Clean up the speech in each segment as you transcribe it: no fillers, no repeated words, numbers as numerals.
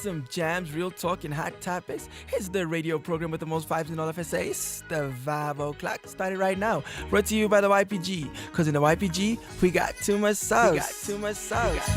some jams, real talk, and hot topics. It's the radio program with the most vibes in all of FSAs, the Vibe O'Clock. Started right now. Brought to you by the YPG. Because in the YPG, we got too much sauce. We got too much sauce.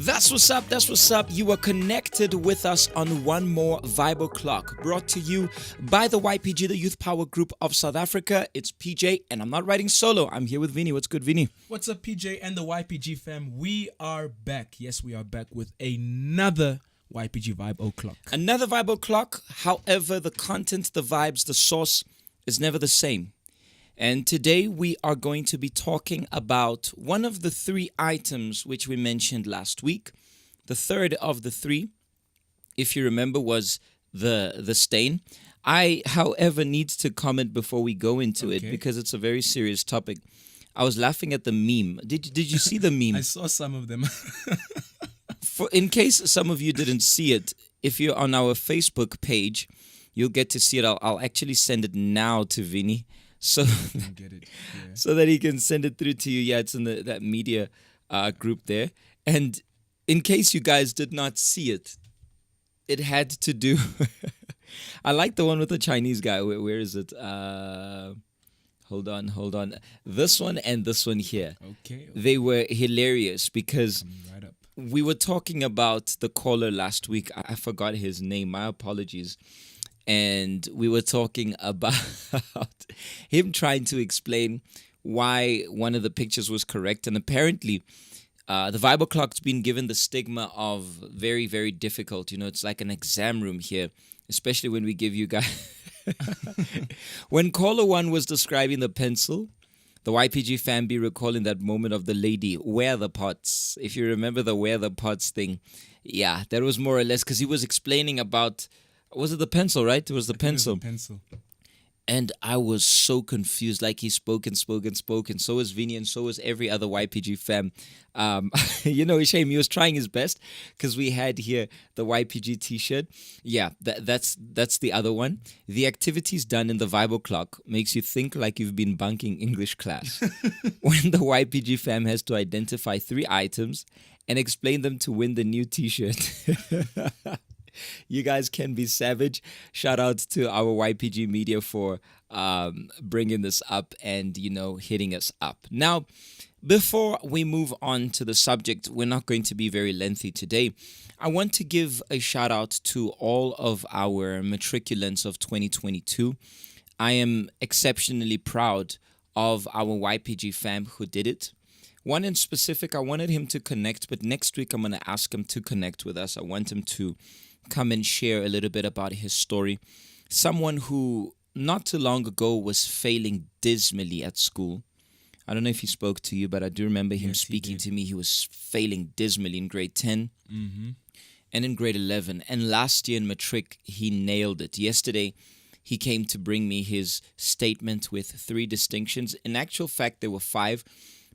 That's what's up, that's what's up. You are connected with us on one more Vibe O'Clock, brought to you by the YPG, the Youth Power Group of South Africa. It's PJ, and I'm not riding solo. I'm here with Vinny. What's good, Vinny? What's up, PJ and the YPG fam? We are back. Yes, we are back with another YPG Vibe O'Clock. Another Vibe O'Clock. However, the content, the vibes, the source is never the same. And today we are going to be talking about one of the three items which we mentioned last week. The third of the three, if you remember, was the stain. I, however, need to comment before we go into it because it's a very serious topic. I was laughing at the meme. Did you see the meme? I saw some of them. In case some of you didn't see it, if you're on our Facebook page, you'll get to see it. I'll actually send it now to Vinny. So, Get it. Yeah. so that he can send it through to you. Yeah, it's in that media group there. And in case you guys did not see it, it had to do. I like the one with the Chinese guy. Where is it? Hold on. This one and this one here. Okay. They were hilarious because Right up. we were talking about the caller last week. I forgot his name. My apologies. And we were talking about him trying to explain why one of the pictures was correct. And apparently, the Vibe O'Clock's been given the stigma of very, very difficult. You know, it's like an exam room here, especially when we give you guys. When caller one was describing the pencil, the YPG fan be recalling that moment of the lady, wear the pots. If you remember the wear the pots thing, yeah, that was more or less because he was explaining about. Was it the pencil, right? It was the pencil. Pencil. And I was so confused. Like he spoke. So was Vinny and so was every other YPG fam. Shame he was trying his best because we had here the YPG t-shirt. Yeah, that's the other one. The activities done in the Vibe O'Clock makes you think like you've been bunking English class. When the YPG fam has to identify three items and explain them to win the new t-shirt. You guys can be savage. Shout out to our YPG media for bringing this up and, hitting us up. Now, before we move on to the subject, we're not going to be very lengthy today. I want to give a shout out to all of our matriculants of 2022. I am exceptionally proud of our YPG fam who did it. One in specific, I wanted him to connect, but next week I'm going to ask him to connect with us. I want him to come and share a little bit about his story. Someone who not too long ago was failing dismally at school. I don't know if he spoke to you, but I do remember him speaking to me. He was failing dismally in grade 10 and in grade 11. And last year in matric, he nailed it. Yesterday, he came to bring me his statement with 3 distinctions. In actual fact, there were 5.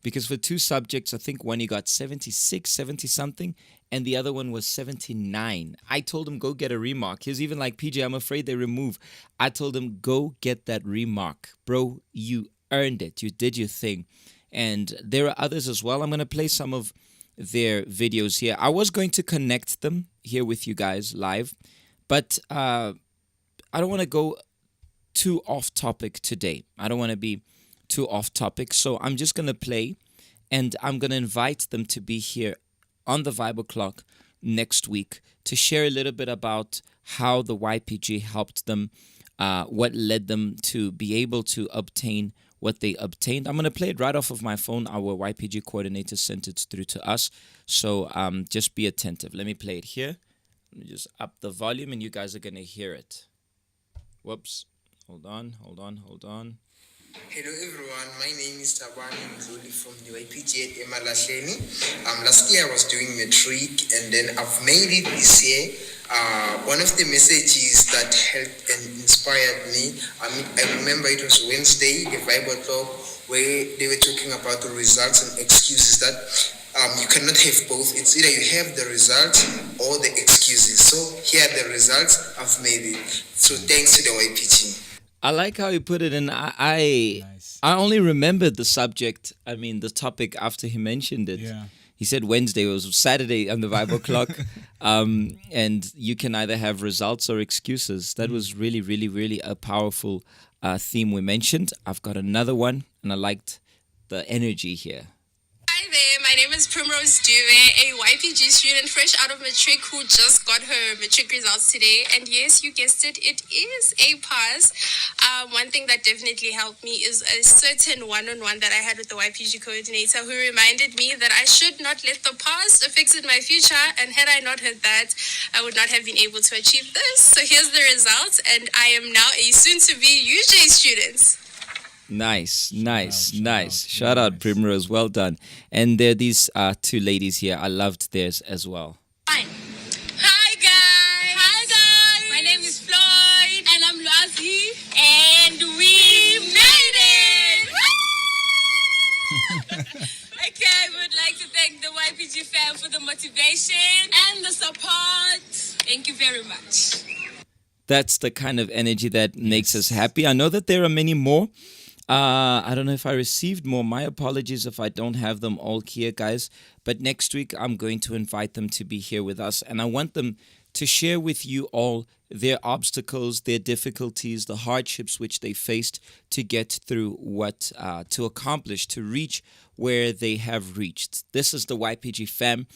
Because for 2 subjects, I think one he got 76, 70-something, and the other one was 79. I told him, go get a remark. He was even like, PJ, I'm afraid they remove. I told him, go get that remark. Bro, you earned it. You did your thing. And there are others as well. I'm going to play some of their videos here. I was going to connect them here with you guys live, but I don't want to go too off topic today. I don't want to be too off topic, so I'm just going to play and I'm going to invite them to be here on the Vibe O'Clock next week to share a little bit about how the YPG helped them, what led them to be able to obtain what they obtained. I'm going to play it right off of my phone. Our YPG coordinator sent it through to us, so just be attentive. Let me play it here. Let me just up the volume and you guys are going to hear it. Whoops. Hold on. Hello everyone, my name is Tabani Mzuli from the YPG at Emalahleni. Last year I was doing matric and then I've made it this year. One of the messages that helped and inspired me, I remember it was Wednesday, the Vibe O'Clock, where they were talking about the results and excuses that you cannot have both. It's either you have the results or the excuses. So here are the results, I've made it. So thanks to the YPG. I like how he put it in. Nice. I only remembered the subject, the topic after he mentioned it. Yeah. He said Wednesday, it was Saturday on the Vibe O'Clock. And you can either have results or excuses. That was really, really, really a powerful theme we mentioned. I've got another one, and I liked the energy here. Hi there, my name is Primrose Dube, a YPG student fresh out of matric who just got her matric results today. And yes, you guessed it, it is a pass. One thing that definitely helped me is a certain one-on-one that I had with the YPG coordinator who reminded me that I should not let the past affect my future. And had I not heard that, I would not have been able to achieve this. So here's the results, and I am now a soon-to-be UJ student. Nice. Shout out. Primrose. Well done. And there are these two ladies here. I loved theirs as well. Hi guys. My name is Floyd. And I'm Lazi. And we made it! Okay, I would like to thank the YPG fam for the motivation and the support. Thank you very much. That's the kind of energy that makes us happy. I know that there are many more. I don't know if I received more. My apologies if I don't have them all here, guys. But next week, I'm going to invite them to be here with us. And I want them to share with you all their obstacles, their difficulties, the hardships which they faced to get through to accomplish, to reach where they have reached. This is the YPG fam.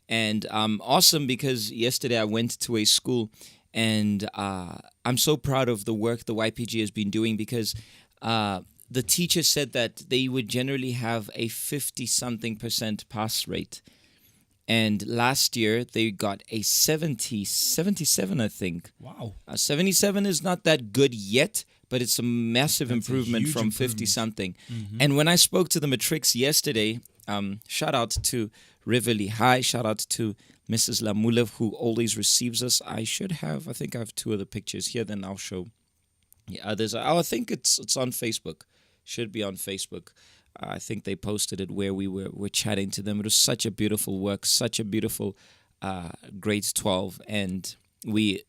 And awesome, because yesterday I went to a school and I'm so proud of the work the YPG has been doing, because the teacher said that they would generally have a 50-something% pass rate. And last year, they got a 77, I think. Wow. 77 is not that good yet, but it's a massive improvement from 50-something. Mm-hmm. And when I spoke to the matrics yesterday, shout out to Rivoli High, shout out to Mrs. Lamulev, who always receives us. I think I have two of the pictures here, then I'll show. Yeah, I think it's on Facebook. Should be on Facebook. I think they posted it where we were chatting to them. It was such a beautiful work, such a beautiful grade 12. And we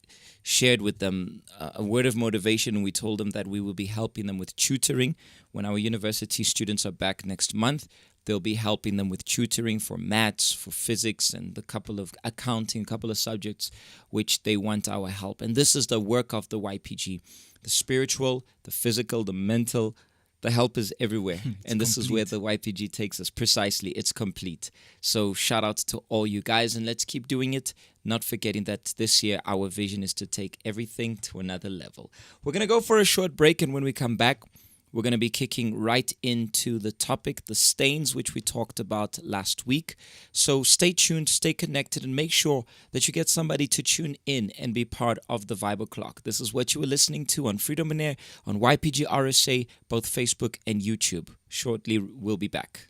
shared with them a word of motivation, and we told them that we will be helping them with tutoring. When our university students are back next month, they'll be helping them with tutoring for maths, for physics, and a couple of accounting, a couple of subjects which they want our help. And this is the work of the YPG. The spiritual, the physical, the mental, the help is everywhere. And this is where the YPG takes us. Precisely, it's complete. So shout out to all you guys, and let's keep doing it. Not forgetting that this year our vision is to take everything to another level. We're going to go for a short break, and when we come back, we're going to be kicking right into the topic, the stains, which we talked about last week. So stay tuned, stay connected, and make sure that you get somebody to tune in and be part of the Vibe O'Clock. This is what you were listening to on Freedom and Air, on YPG RSA, both Facebook and YouTube. Shortly, we'll be back.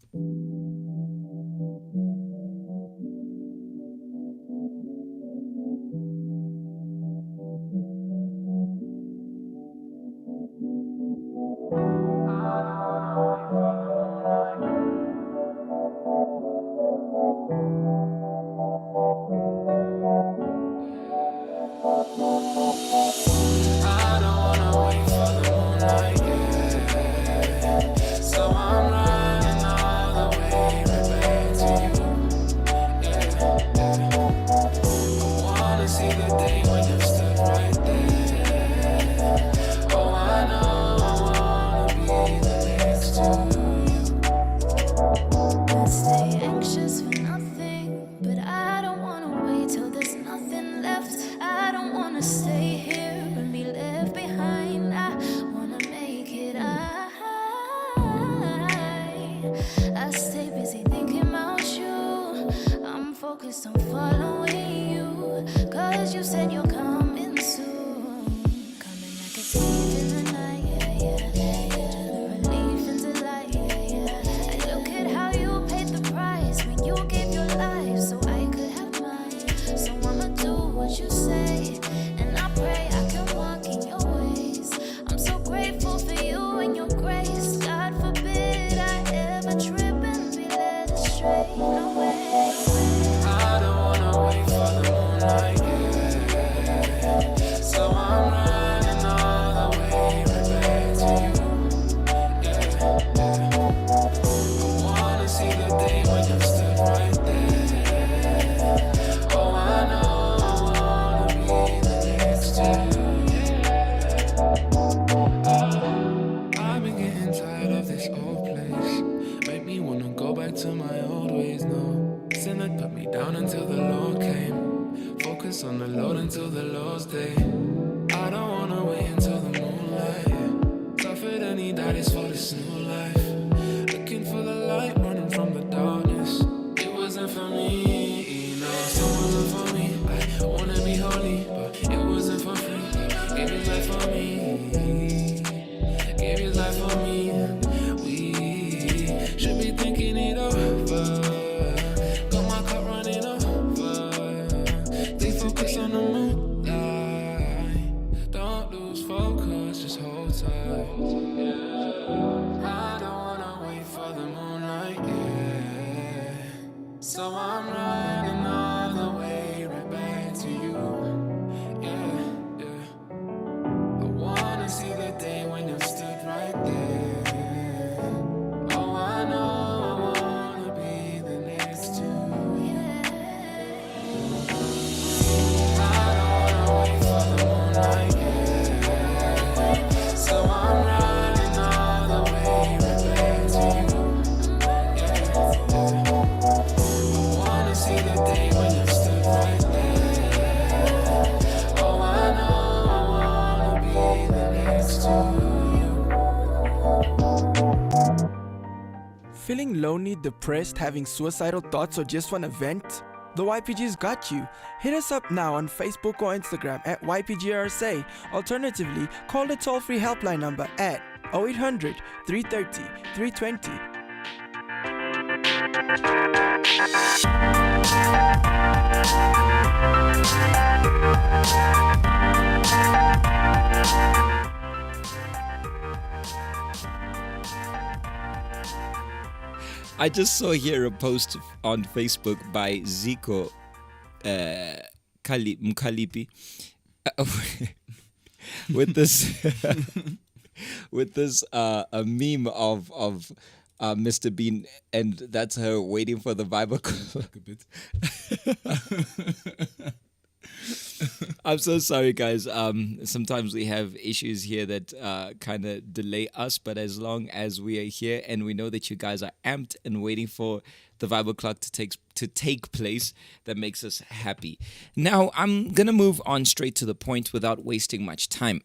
I don't wanna wait for the moonlight, yeah. So I'm running all the way right back to you, yeah, yeah. I wanna see the day when you stood right there. Oh, I know I wanna be the next to you. I don't wanna wait for the moonlight, yeah. So I'm running all the way right back to you, yeah, yeah. I wanna see the day when you stood right there. Oh, I know I wanna be the next to you. Feeling lonely, depressed, having suicidal thoughts, or just want to vent? The YPG's got you. Hit us up now on Facebook or Instagram at YPGRSA. Alternatively, call the toll-free helpline number at 0800 330 320. I just saw here a post on Facebook by Zico Mkalipi with this with this a meme of Mr. Bean, and that's her waiting for the Bible. A bit. I'm so sorry, guys. Sometimes we have issues here that kind of delay us, but as long as we are here and we know that you guys are amped and waiting for the Vibe O'Clock to take place, that makes us happy. Now, I'm gonna move on straight to the point without wasting much time.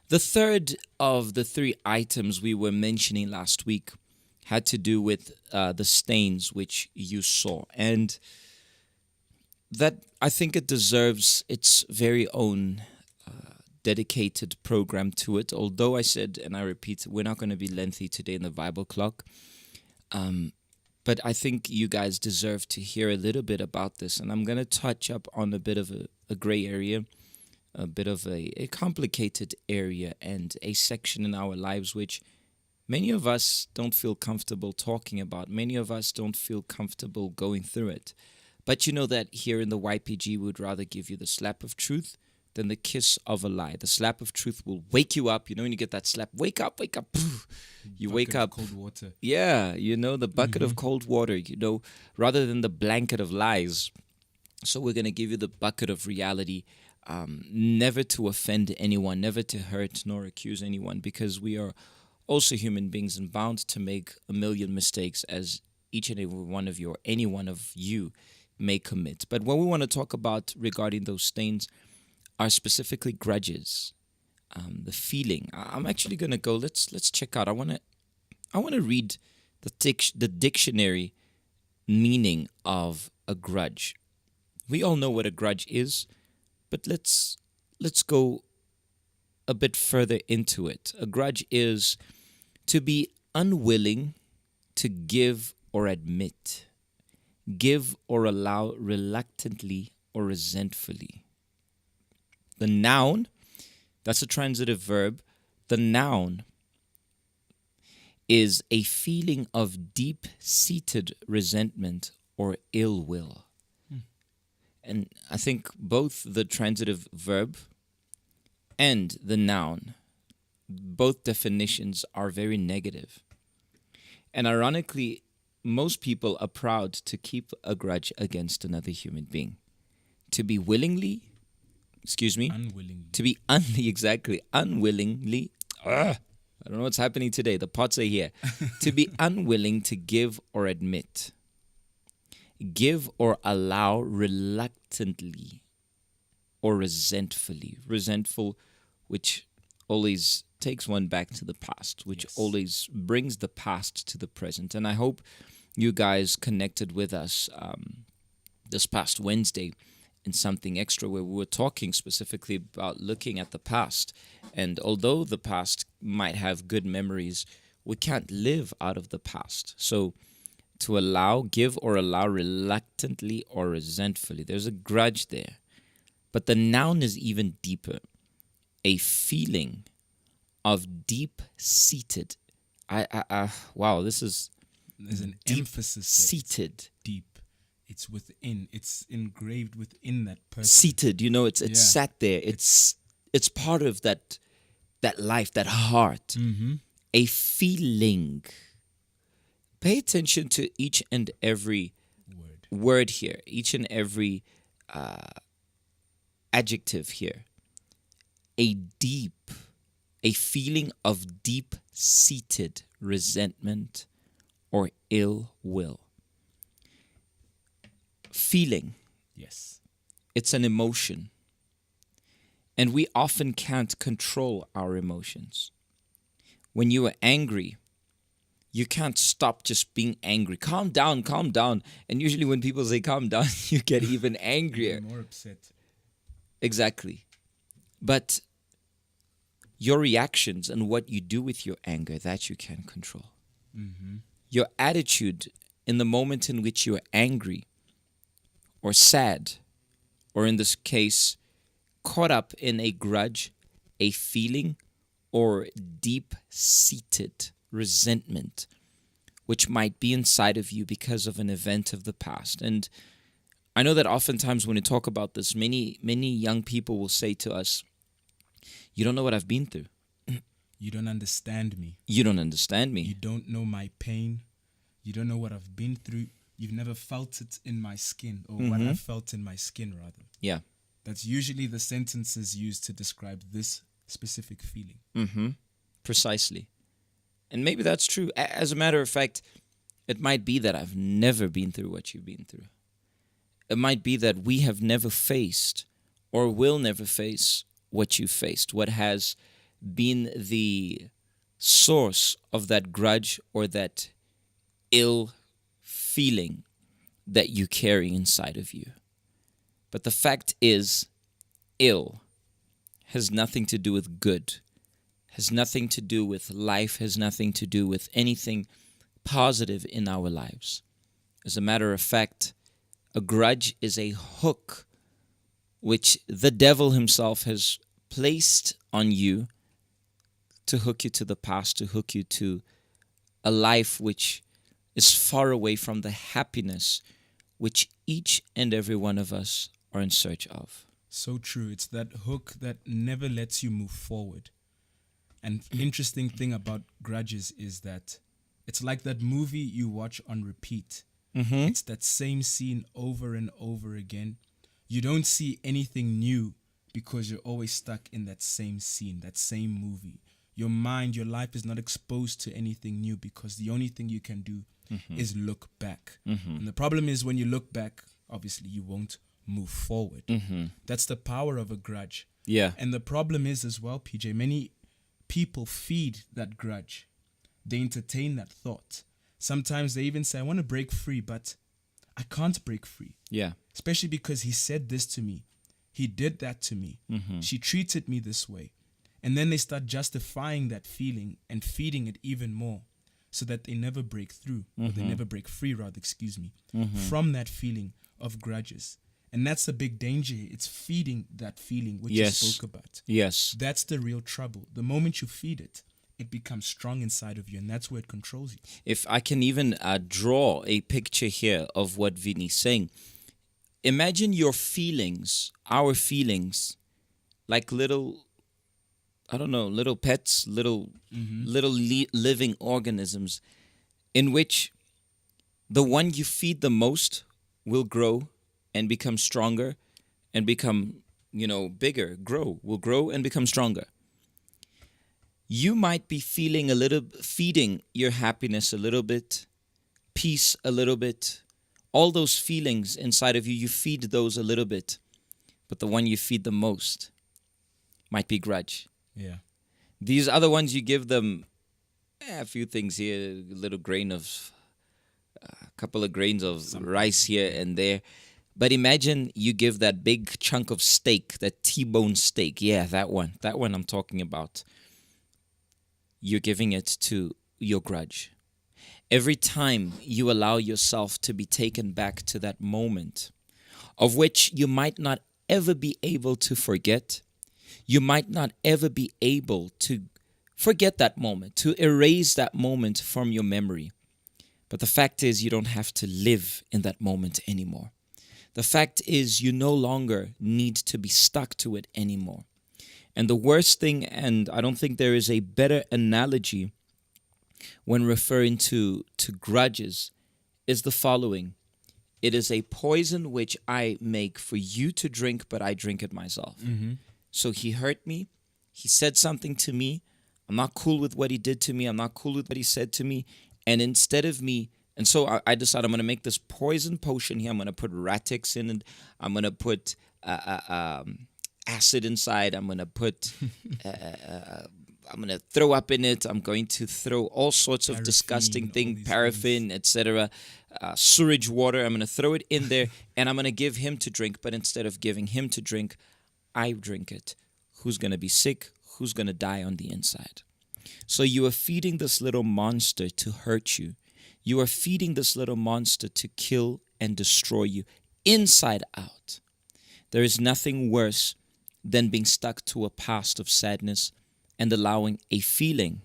The third of the three items we were mentioning last week had to do with the stains which you saw, and that I think it deserves its very own dedicated program to it. Although I said, and I repeat, we're not going to be lengthy today in the Vibe O'Clock, but I think you guys deserve to hear a little bit about this, and I'm going to touch up on a bit of a gray area, a bit of a complicated area, and a section in our lives which many of us don't feel comfortable talking about. Many of us don't feel comfortable going through it. But you know that here in the YPG, we would rather give you the slap of truth than the kiss of a lie. The slap of truth will wake you up. You know, when you get that slap, wake up, poof, you wake up. Cold water. Yeah, you know, the bucket of cold water, you know, rather than the blanket of lies. So we're going to give you the bucket of reality, never to offend anyone, never to hurt nor accuse anyone, because we are also human beings and bound to make a million mistakes, as each and every one of you, or any one of you, may commit. But what we want to talk about regarding those stains are specifically grudges, the feeling. I'm actually going to go. Let's check out. I want to read the dictionary meaning of a grudge. We all know what a grudge is, but let's go a bit further into it. A grudge is to be unwilling to give or admit, give or allow reluctantly or resentfully. The noun, that's a transitive verb. The noun is a feeling of deep-seated resentment or ill will. And I think both the transitive verb and the noun, both definitions are very negative. And ironically, most people are proud to keep a grudge against another human being. To be unwillingly, I don't know what's happening today. The pots are here. To be unwilling to give or admit. Give or allow reluctantly or resentfully. Resentful, which always takes one back to the past, which always brings the past to the present. And I hope you guys connected with us this past Wednesday in Something Extra, where we were talking specifically about looking at the past. And although the past might have good memories, we can't live out of the past. So to give or allow reluctantly or resentfully, there's a grudge there. But the noun is even deeper. A feeling of deep-seated. Wow, this is There's an emphasis there. seated. Deep. It's within. It's engraved within that person. Seated, it's Yeah. sat there. It's part of that life, that heart. Mm-hmm. A feeling. Pay attention to each and every word here, each and every adjective here. A feeling of deep-seated resentment or ill will. Feeling. Yes. It's an emotion. And we often can't control our emotions. When you are angry, you can't stop just being angry. Calm down, calm down. And usually when people say calm down, you get even angrier. More upset. Exactly. But your reactions and what you do with your anger, that you can control. Mm-hmm. Your attitude in the moment in which you are angry or sad, or in this case, caught up in a grudge, a feeling, or deep-seated resentment, which might be inside of you because of an event of the past. And I know that oftentimes when we talk about this, many young people will say to us, "You don't know what I've been through. You don't understand me. You don't understand me." You don't know my pain. You don't know what I've been through. You've never felt it in my skin, or what I've felt in my skin, rather. Yeah. That's usually the sentences used to describe this specific feeling. Mm-hmm. Precisely. And maybe that's true. As a matter of fact, it might be that I've never been through what you've been through. It might be that we have never faced or will never face what you faced, what has been the source of that grudge or that ill feeling that you carry inside of you. But the fact is, ill has nothing to do with good, has nothing to do with life, has nothing to do with anything positive in our lives. As a matter of fact, a grudge is a hook which the devil himself has placed on you to hook you to the past, to hook you to a life which is far away from the happiness which each and every one of us are in search of. So true. It's that hook that never lets you move forward. And interesting thing about grudges is that it's like that movie you watch on repeat. Mm-hmm. It's that same scene over and over again. You don't see anything new because you're always stuck in that same scene, that same movie. Your mind, your life is not exposed to anything new because the only thing you can do is look back. And the problem is when you look back, obviously you won't move forward. That's the power of a grudge. Yeah. And the problem is as well, PJ, many people feed that grudge. They entertain that thought. Sometimes they even say, I want to break free, but I can't break free. Yeah. Especially because he said this to me. He did that to me. She treated me this way. And then they start justifying that feeling and feeding it even more so that they never break through, or they never break free, rather, from that feeling of grudges. And that's the big danger. It's feeding that feeling which you spoke about. Yes. That's the real trouble. The moment you feed it, it becomes strong inside of you, and that's where it controls you. If I can even draw a picture here of what Vinny's saying, imagine your feelings, our feelings, like little, I don't know, little pets, little living organisms, in which the one you feed the most will grow and become stronger and become, bigger, will grow and become stronger. You might be feeding your happiness a little bit, peace a little bit, all those feelings inside of you, you feed those a little bit, but the one you feed the most might be grudge. Yeah. These other ones, you give them a few things here, a couple of grains of rice here and there. But imagine you give that big chunk of steak, that T-bone steak. Yeah, that one I'm talking about. You're giving it to your grudge. Every time you allow yourself to be taken back to that moment, of which you might not ever be able to forget, you might not ever be able to forget that moment, to erase that moment from your memory. But the fact is, you don't have to live in that moment anymore. The fact is, you no longer need to be stuck to it anymore. And the worst thing, and I don't think there is a better analogy when referring to grudges, is the following. It is a poison which I make for you to drink, but I drink it myself. So he hurt me. He said something to me. I'm not cool with what he did to me. I'm not cool with what he said to me. And instead of me, and so I decided I'm going to make this poison potion here. I'm going to put Ratix in it. I'm going to put acid inside. I'm going to put, I'm going to throw up in it. I'm going to throw all sorts of disgusting things, paraffin, etc., sewage water. I'm going to throw it in there, and I'm going to give him to drink. But instead of giving him to drink, I drink it. Who's going to be sick? Who's going to die on the inside? So you are feeding this little monster to hurt you. You are feeding this little monster to kill and destroy you inside out. There is nothing worse than being stuck to a past of sadness and allowing a feeling,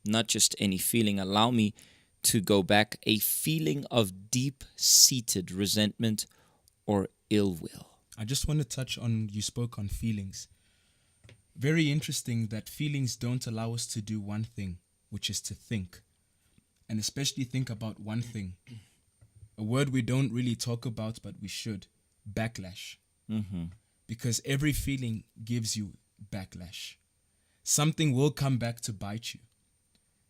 not just any feeling, allow me to go back, a feeling of deep-seated resentment or ill will. I just want to touch on, you spoke on feelings. Very interesting that feelings don't allow us to do one thing, which is to think. And especially think about one thing. A word we don't really talk about, but we should. Backlash. Because every feeling gives you backlash. Something will come back to bite you.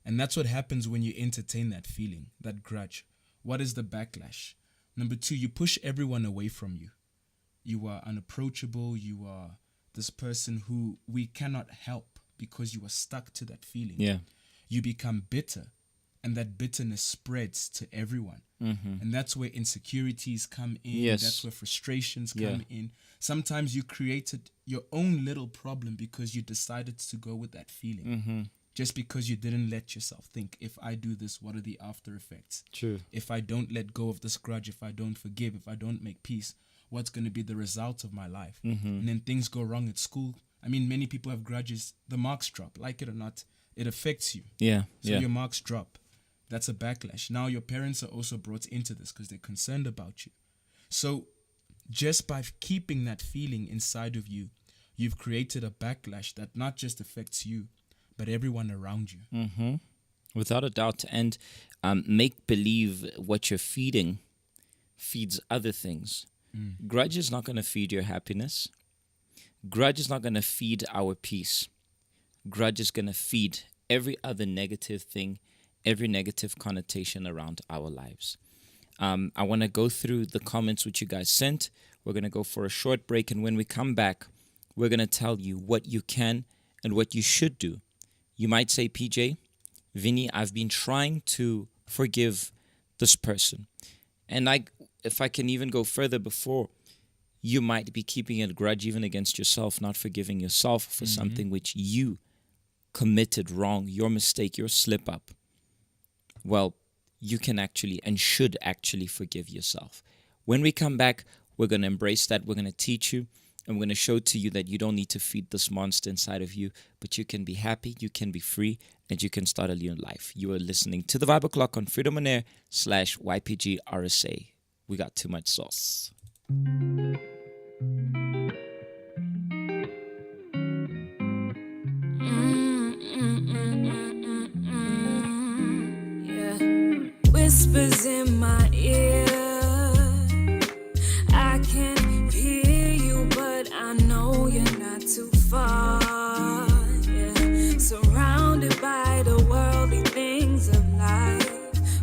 And that's what happens when you entertain that feeling, that grudge. What is the backlash? Number 2, you push everyone away from you. You are unapproachable. You are this person who we cannot help because you are stuck to that feeling. Yeah. You become bitter, and that bitterness spreads to everyone. And that's where insecurities come in. Yes. That's where frustrations come in. Sometimes you created your own little problem because you decided to go with that feeling. Just because you didn't let yourself think, if I do this, what are the after effects? True. If I don't let go of this grudge, if I don't forgive, if I don't make peace, what's going to be the result of my life? And then things go wrong at school. I mean, many people have grudges. The marks drop. Like it or not, it affects you. Yeah. So your marks drop. That's a backlash. Now your parents are also brought into this because they're concerned about you. So just by keeping that feeling inside of you, you've created a backlash that not just affects you, but everyone around you. Without a doubt. And make believe what you're feeding feeds other things. Grudge is not going to feed your happiness. Grudge is not going to feed our peace. Grudge is going to feed every other negative thing, every negative connotation around our lives. I want to go through the comments which you guys sent. We're going to go for a short break, and when we come back, we're going to tell you what you can and what you should do. You might say, PJ, Vinny, I've been trying to forgive this person. And if I can even go further before, you might be keeping a grudge even against yourself, not forgiving yourself for something which you committed wrong, your mistake, your slip up. Well, you can actually and should actually forgive yourself. When we come back, we're going to embrace that. We're going to teach you, and we're going to show to you that you don't need to feed this monster inside of you, but you can be happy, you can be free, and you can start a new life. You are listening to the Vibe O'Clock on Freedom on Air /YPG RSA. We got too much sauce. Whispers in my ear, I can hear you, but I know you're not too far. Yeah. Surrounded by the worldly things of life,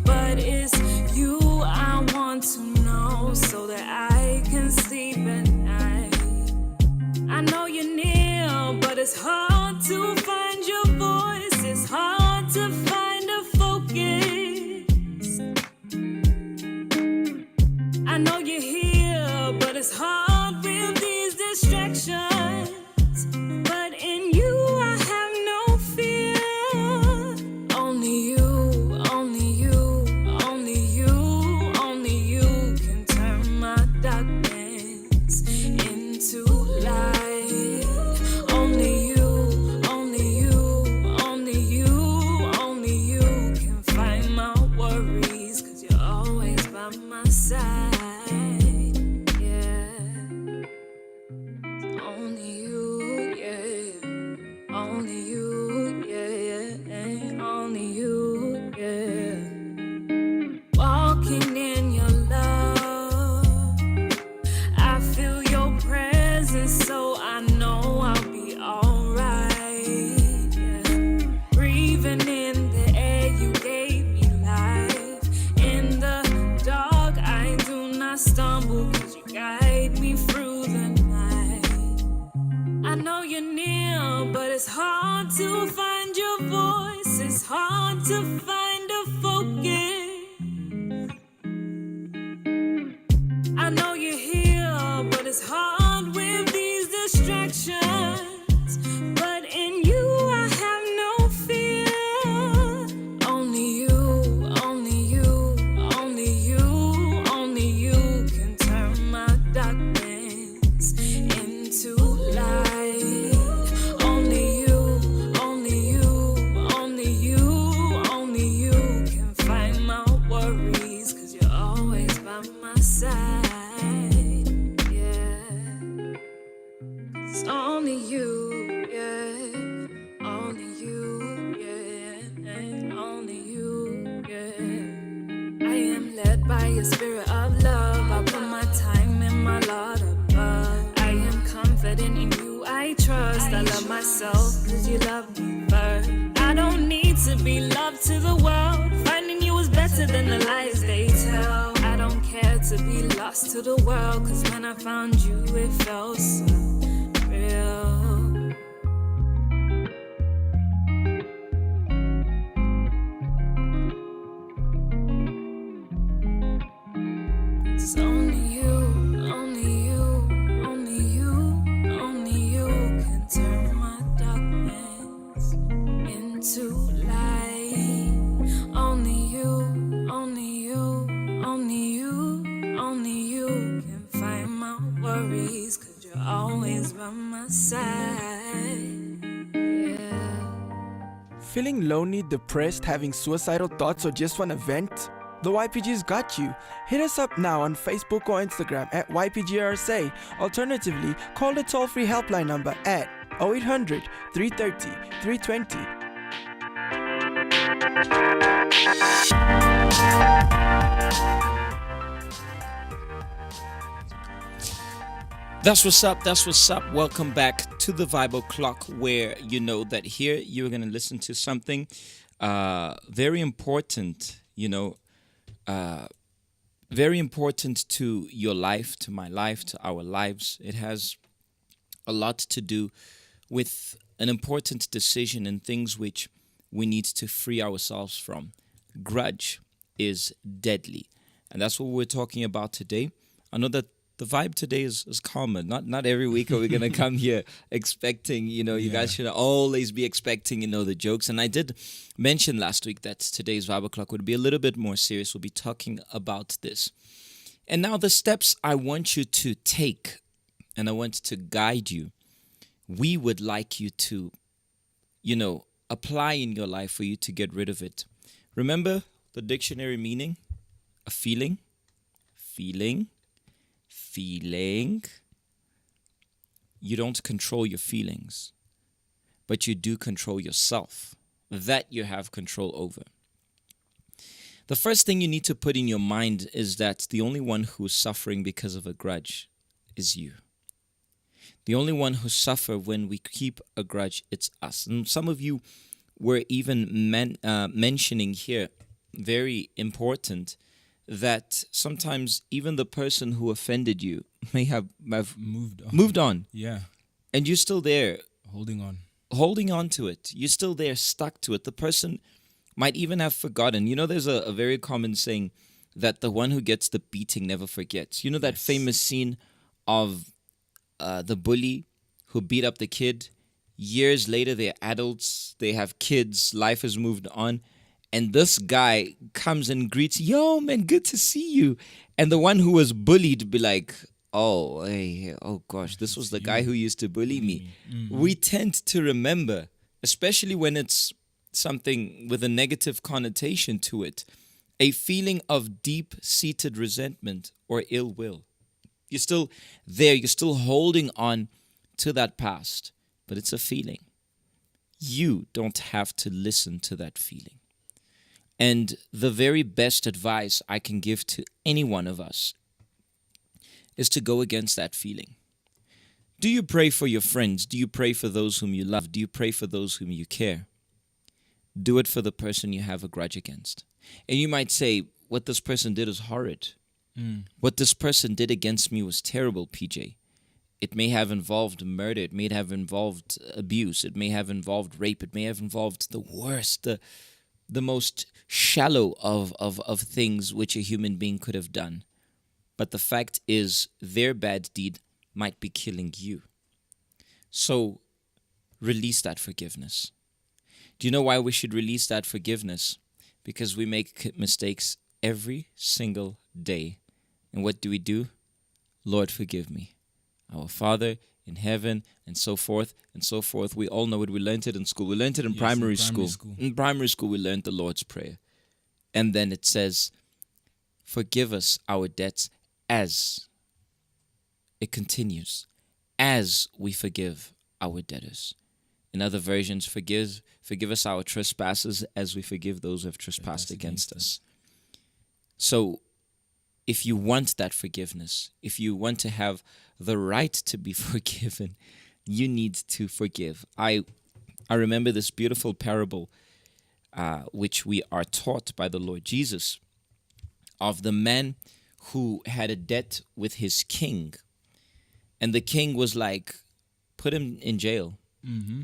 but it's you I want to know so that I can sleep at night. I know you're near, but it's hard to find your voice. It's hard to find a focus. hard to find your voice. It's hard to find a focus. I know you're here, but it's hard with these distractions. But in you, I have no fear. Only you, only you, only you, only you can turn my darkness into light. Only you, only you, only you, only you can find my worries, 'cause you're always by my side. It's only you, yeah. Only you, yeah. Only you, yeah. I am led by your spirit of love. I put my time and my Lord above. I am confident in you, I trust. I love myself 'cause you love me first. I don't need to be loved to the world. Finding you is better than the lies they tell. I don't care to be lost to the world, 'cause when I found you, it felt so real. It's only you, only you, only you, only you can turn my darkness into light. Only you, only you, only you, only you can find my worries, 'cause you're always by my side. Yeah. Feeling lonely, depressed, having suicidal thoughts, or just want to vent? The YPG's got you. Hit us up now on Facebook or Instagram at YPGRSA. Alternatively, call the toll-free helpline number at 0800 330 320. That's what's up. That's what's up. Welcome back to the Vibe O'Clock, where you know that here you're going to listen to something very important, very important to your life, to my life, to our lives. It has a lot to do with an important decision and things which we need to free ourselves from. Grudge is deadly. And that's what we're talking about today. I know that the vibe today is calmer. Not every week are we going to come here expecting, you guys should always be expecting, the jokes. And I did mention last week that today's Vibe O'Clock would be a little bit more serious. We'll be talking about this. And now the steps I want you to take, and I want to guide you, we would like you to, apply in your life for you to get rid of it. Remember the dictionary meaning? A feeling. You don't control your feelings, but you do control yourself. That you have control over. The first thing you need to put in your mind is that the only one who's suffering because of a grudge is you. The only one who suffers when we keep a grudge, it's us. And some of you were even mentioning here, very important, that sometimes even the person who offended you may have moved on. Yeah. And you're still there. Holding on to it. You're still there, stuck to it. The person might even have forgotten. There's a very common saying that the one who gets the beating never forgets. That famous scene of the bully who beat up the kid. Years later, they're adults. They have kids. Life has moved on. And this guy comes and greets, yo, man, good to see you. And the one who was bullied be like, oh gosh, this was the guy who used to bully me. Mm-hmm. We tend to remember, especially when it's something with a negative connotation to it, a feeling of deep-seated resentment or ill will. You're still there. You're still holding on to that past, but it's a feeling. You don't have to listen to that feeling. And the very best advice I can give to any one of us is to go against that feeling. Do you pray for your friends? Do you pray for those whom you love? Do you pray for those whom you care? Do it for the person you have a grudge against. And you might say, what this person did is horrid. What this person did against me was terrible, PJ. It may have involved murder. It may have involved abuse. It may have involved rape. It may have involved the worst, the most shallow of things which a human being could have done. But the fact is, their bad deed might be killing you. So release that forgiveness. Do you know why we should release that forgiveness? Because we make mistakes every single day. And what do? Lord, forgive me. Our Father in heaven, and so forth and so forth. We all know it. We learned it in school. We learned it in primary school. In primary school, we learned the Lord's Prayer. And then it says, forgive us our debts as, it continues, as we forgive our debtors. In other versions, forgive us our trespasses as we forgive those who have trespassed against us. So if you want that forgiveness, if you want to have the right to be forgiven, you need to forgive. I remember this beautiful parable which we are taught by the Lord Jesus, of the man who had a debt with his king. And the king was like, put him in jail. Mm-hmm.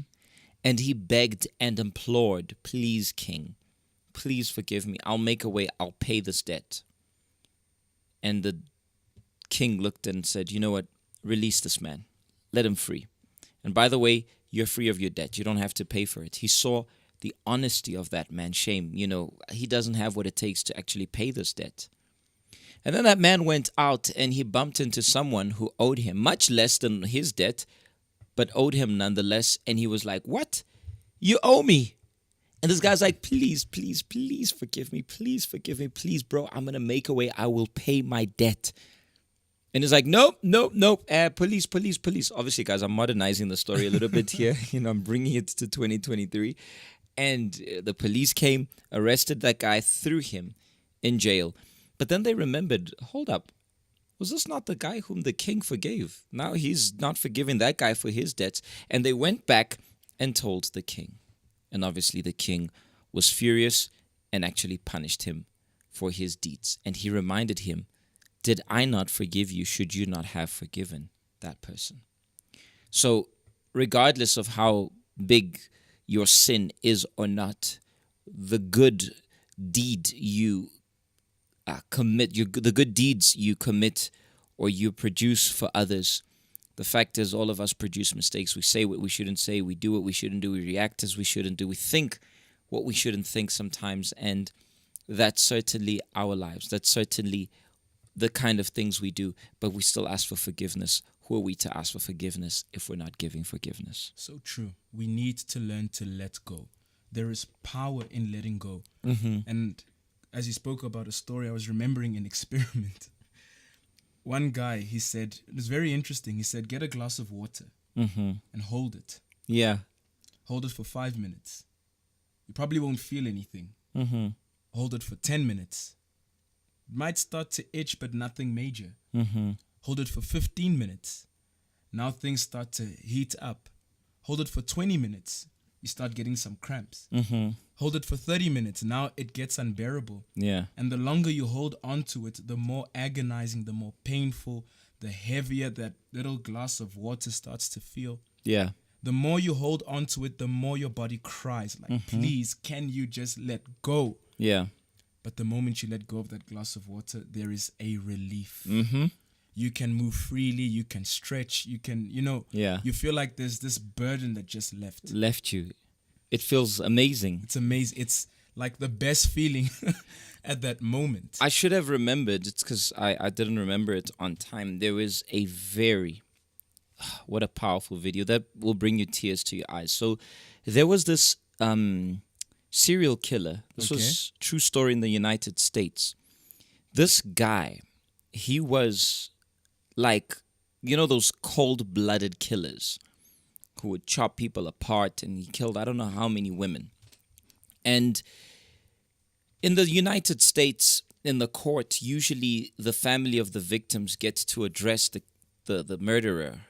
And he begged and implored, please, king, please forgive me. I'll make a way. I'll pay this debt. And the king looked and said, you know what? Release this man. Let him free. And by the way, you're free of your debt. You don't have to pay for it. He saw the honesty of that man. Shame. He doesn't have what it takes to actually pay this debt. And then that man went out and he bumped into someone who owed him much less than his debt, but owed him nonetheless. And he was like, what? You owe me. And this guy's like, please, please, please forgive me. Please forgive me. Please, bro, I'm going to make a way. I will pay my debt. And he's like, nope. Police. Obviously, guys, I'm modernizing the story a little bit here. I'm bringing it to 2023. And the police came, arrested that guy, threw him in jail. But then they remembered, hold up, was this not the guy whom the king forgave? Now he's not forgiving that guy for his debts. And they went back and told the king. And obviously the king was furious and actually punished him for his deeds. And he reminded him, did I not forgive you? Should you not have forgiven that person? So regardless of how big your sin is or not, the good deed you the good deeds you commit or you produce for others. The fact is, all of us produce mistakes. We say what we shouldn't say. We do what we shouldn't do. We react as we shouldn't do. We think what we shouldn't think sometimes. And that's certainly our lives. That's certainly the kind of things we do. But we still ask for forgiveness. Who are we to ask for forgiveness if we're not giving forgiveness? So true. We need to learn to let go. There is power in letting go. Mm-hmm. And as you spoke about a story, I was remembering an experiment. One guy, he said, it was very interesting. He said, get a glass of water and hold it. Yeah. Hold it for 5 minutes. You probably won't feel anything. Mm-hmm. Hold it for 10 minutes. It might start to itch, but nothing major. Mm-hmm. Hold it for 15 minutes. Now things start to heat up. Hold it for 20 minutes. You start getting some cramps. Mm-hmm. Hold it for 30 minutes. Now it gets unbearable. Yeah. And the longer you hold on to it, the more agonizing, the more painful, the heavier that little glass of water starts to feel. Yeah. The more you hold on to it, the more your body cries. Like, please, can you just let go? Yeah. But the moment you let go of that glass of water, there is a relief. Mm-hmm. You can move freely. You can stretch. You can, Yeah. You feel like there's this burden that just Left you. It feels amazing. It's amazing. It's like the best feeling at that moment. I should have remembered. It's because I didn't remember it on time. There was a what a powerful video that will bring you tears to your eyes. So there was this serial killer. This was true story in the United States. This guy, he was like, those cold-blooded killers who would chop people apart, and he killed I don't know how many women. And in the United States, in the court, usually the family of the victims gets to address the murderer.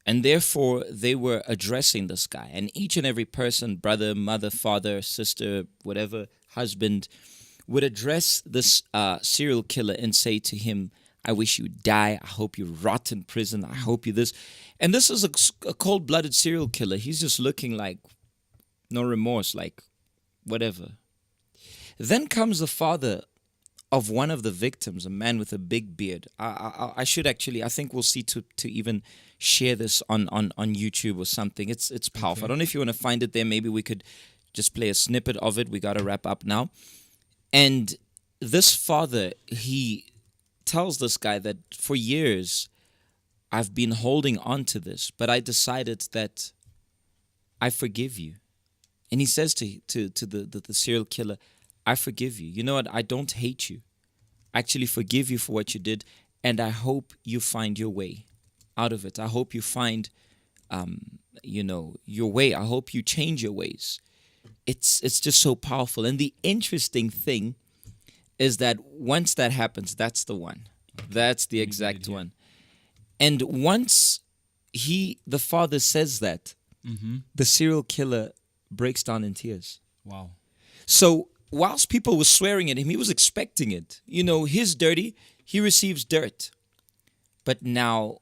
And therefore, they were addressing this guy. And each and every person, brother, mother, father, sister, whatever, husband, would address this serial killer and say to him, I wish you die. I hope you rot in prison. I hope you this. And this is a cold-blooded serial killer. He's just looking like no remorse, like whatever. Then comes the father of one of the victims, a man with a big beard. I should actually, I think we'll see to even share this on YouTube or something. It's powerful. I don't know if you want to find it there. Maybe we could just play a snippet of it. We got to wrap up now. And this father, he tells this guy that for years I've been holding on to this, but I decided that I forgive you. And he says to the serial killer, I forgive you. You know what? I don't hate you. I actually forgive you for what you did, and I hope you find your way out of it. I hope you find, your way. I hope you change your ways. It's just so powerful. And the interesting thing is that once that happens, that's the one. That's the exact one. And once the father says that, the serial killer breaks down in tears. Wow. So whilst people were swearing at him, he was expecting it. You know, he's dirty, he receives dirt. But now,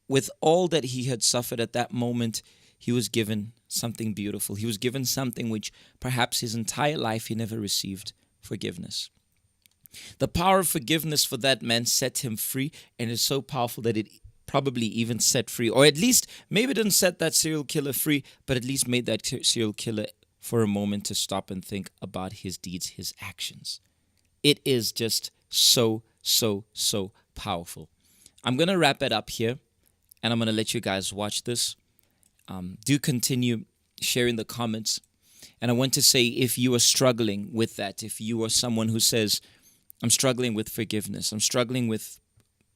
with all that he had suffered at that moment, he was given something beautiful. He was given something which perhaps his entire life he never received: forgiveness. The power of forgiveness for that man set him free, and it's so powerful that it probably even set free, or at least maybe it didn't set that serial killer free, but at least made that serial killer for a moment to stop and think about his deeds, his actions. It is just so, so, so powerful. I'm going to wrap it up here, and I'm going to let you guys watch this. Do continue sharing the comments. And I want to say, if you are struggling with that, if you are someone who says, I'm struggling with forgiveness, I'm struggling with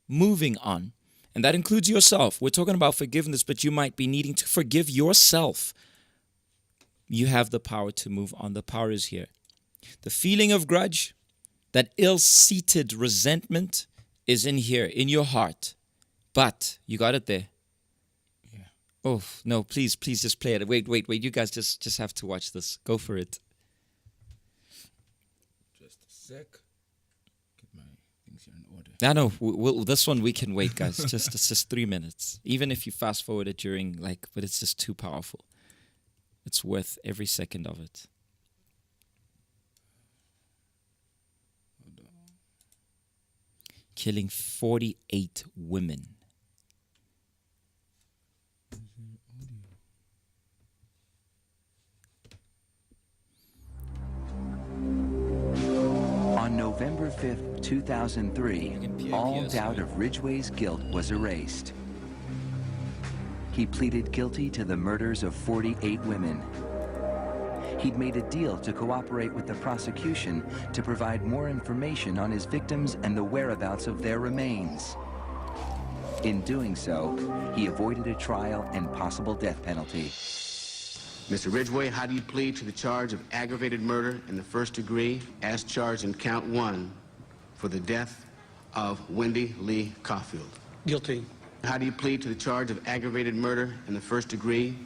moving on, and that includes yourself. We're talking about forgiveness, but you might be needing to forgive yourself. You have the power to move on. The power is here. The feeling of grudge, that ill-seated resentment is in here, in your heart. But you got it there. Yeah. Oh, no, please just play it. Wait. You guys just have to watch this. Go for it. Just a sec. Get my things here in order. I know. This one we can wait, guys. It's just 3 minutes. Even if you fast forward it during, but it's just too powerful. It's worth every second of it. Killing 48 women. On November 5th, 2003, all doubt of Ridgway's guilt was erased. He pleaded guilty to the murders of 48 women. He'd made a deal to cooperate with the prosecution to provide more information on his victims and the whereabouts of their remains. In doing so, he avoided a trial and possible death penalty. Mr. Ridgway, how do you plead to the charge of aggravated murder in the first degree as charged in count 1 for the death of Wendy Lee Caulfield? Guilty. How do you plead to the charge of aggravated murder in the first degree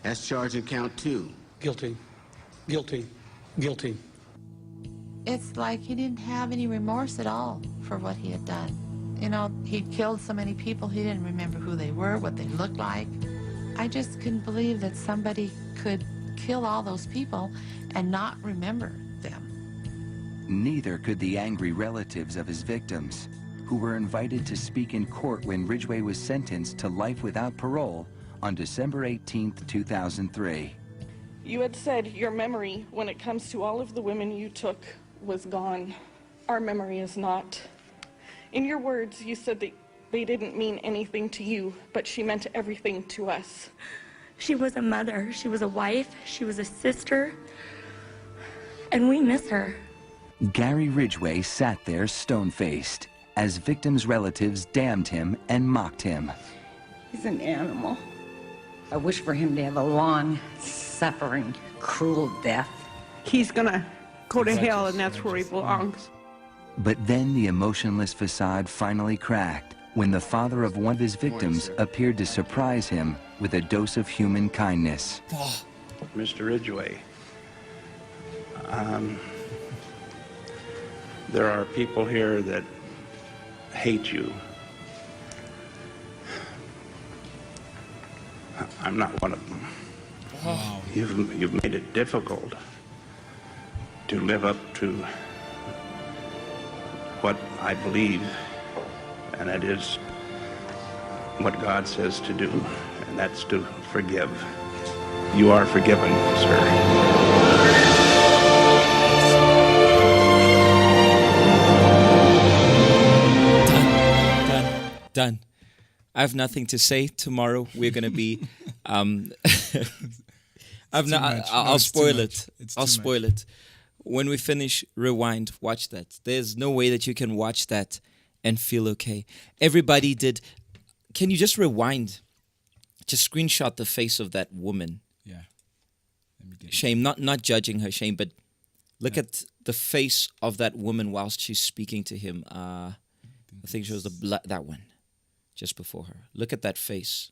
as charged in count 2? Guilty. Guilty. Guilty. It's like he didn't have any remorse at all for what he had done. You know, he'd killed so many people, he didn't remember who they were, what they looked like. I just couldn't believe that somebody could kill all those people and not remember them. Neither could the angry relatives of his victims, who were invited to speak in court when Ridgway was sentenced to life without parole on December 18th, 2003. You had said your memory, when it comes to all of the women you took, was gone. Our memory is not. In your words, you said that they didn't mean anything to you, but she meant everything to us. She was a mother, she was a wife, she was a sister, and we miss her. Gary Ridgway sat there stone-faced as victims' relatives damned him and mocked him. He's an animal. I wish for him to have a long, suffering, cruel death. He's gonna go to hell, and that's where he belongs. But then the emotionless facade finally cracked when the father of one of his victims appeared to surprise him with a dose of human kindness. Mr. Ridgway, there are people here that hate you. I'm not one of them. Wow. You've made it difficult to live up to what I believe, and that is what God says to do, and that's to forgive. You are forgiven, sir. Done. I have nothing to say. Tomorrow we're gonna be. I'll spoil it. I'll spoil it. When we finish, rewind. Watch that. There's no way that you can watch that and feel okay. Everybody did. Can you just rewind? Just screenshot the face of that woman. Yeah. Shame, not judging her, Shame, but look at the face of that woman whilst she's speaking to him. I think she was that one, just before her. Look at that face.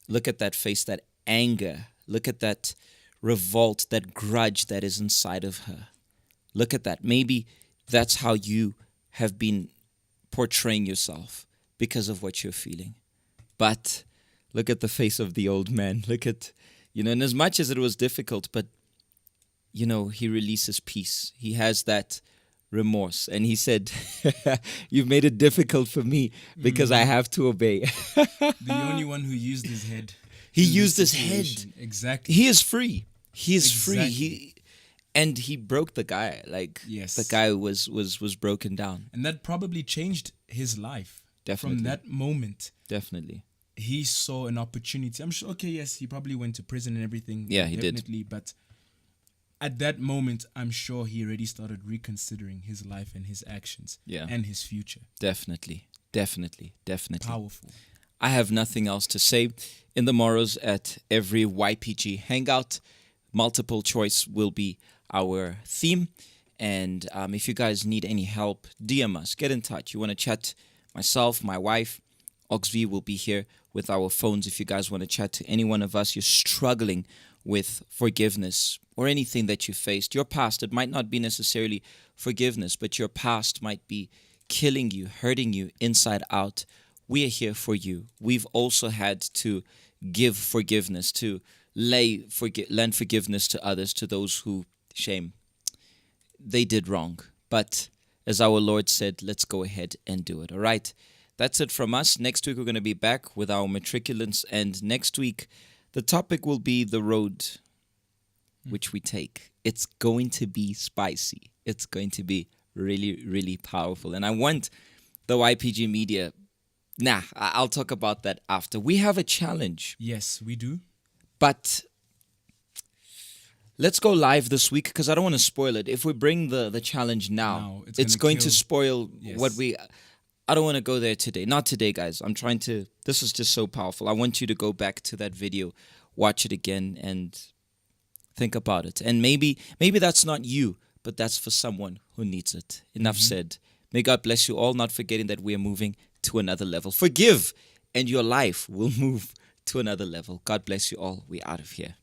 Look at that face, that anger. Look at that revolt, that grudge that is inside of her. Look at that. Maybe that's how you have been portraying yourself because of what you're feeling. But look at the face of the old man. Look at, and as much as it was difficult, but, he releases peace. He has that remorse. And he said, you've made it difficult for me because I have to obey. The only one who used his head. He used his head. Exactly. He is free. He is Exactly. free. He broke the guy. Yes. The guy was broken down. And that probably changed his life. Definitely. From that moment. Definitely. He saw an opportunity. I'm sure, okay, yes, he probably went to prison and everything. Yeah, he did. Definitely, but at that moment, I'm sure he already started reconsidering his life and his actions. Yeah. And his future. Definitely. Powerful. I have nothing else to say. In the morrows at every YPG hangout, multiple choice will be our theme. And if you guys need any help, DM us, get in touch. You want to chat, myself, my wife, Oxv will be here with our phones. If you guys want to chat to any one of us, you're struggling with forgiveness or anything that you faced, your past, it might not be necessarily forgiveness, but your past might be killing you, hurting you inside out. We are here for you. We've also had to give forgiveness, to lend forgiveness to others, to those who, shame, they did wrong. But as our Lord said, let's go ahead and do it. All right. That's it from us. Next week, we're going to be back with our matriculants. And next week, the topic will be the road which we take. It's going to be spicy. It's going to be really, really powerful. And I want the YPG media... I'll talk about that after. We have a challenge. Yes, we do. But let's go live this week because I don't want to spoil it. If we bring the challenge now it's going to spoil what we... I don't want to go there today. Not today, guys. This is just so powerful. I want you to go back to that video, watch it again, and think about it. And maybe that's not you, but that's for someone who needs it. Enough said. May God bless you all, not forgetting that we are moving to another level. Forgive, and your life will move to another level. God bless you all. We're out of here.